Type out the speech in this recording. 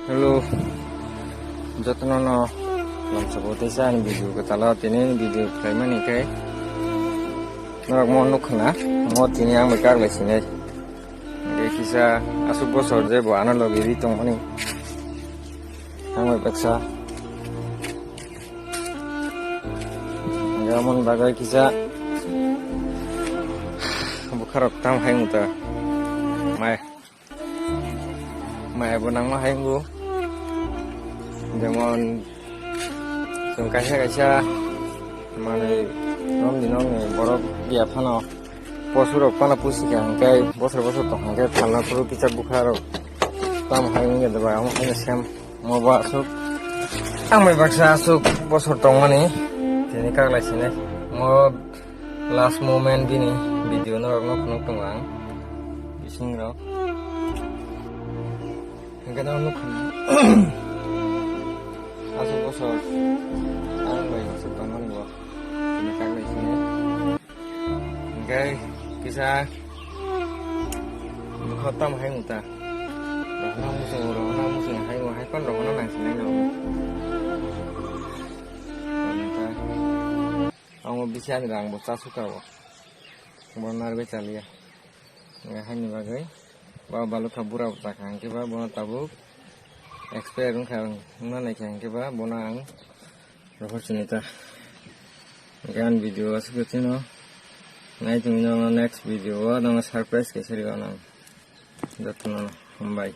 Halo, jatuh nono, lam sebutnya ini video kita lihat ini video kayaknya nih kayak, orang mau nuk na, mau ini yang bekar lagi sini, kayak kisah asup bos order buat anak lagi di tong mana, yang beksa, jaman bagai kisah, bukan tam hai muta, mai benang mah hai gua. যেমন কাছে কাছে মানে নম দিনং বরফ বিয়া ফানো পশুরক পানা পুষিকে হাঙ্কাই বছর বছর তো হাঙ্কাই ফালনা পুরো কিচার বুখার তাম হাইনি দেবা আমার হাইনি সেম মবা আসুক আমি বাক্সা আসুক বছর তো মানে তিনি কাগলাইছিনে ম লাস্ট মোমেন্ট বিনি ভিডিও নরক নক দङ आं बिसिंराव ओंखायनो नख Asal bosor, ang bayi masuk tangan gua, ini kagak sini. Oke, kisah khotam hai muta, rohna musuh hai gua hai kon rohna nang sini nang. Muta, ang bisa nang bocah suka gua, benar beca liya. Nggak hai nih bagai, bawa balu kabura utakang, kiba bawa tabuk. Expert kan mana yang kita bonang opportunity kan video seperti itu nanti next video ada surprise keseriusan datang bye.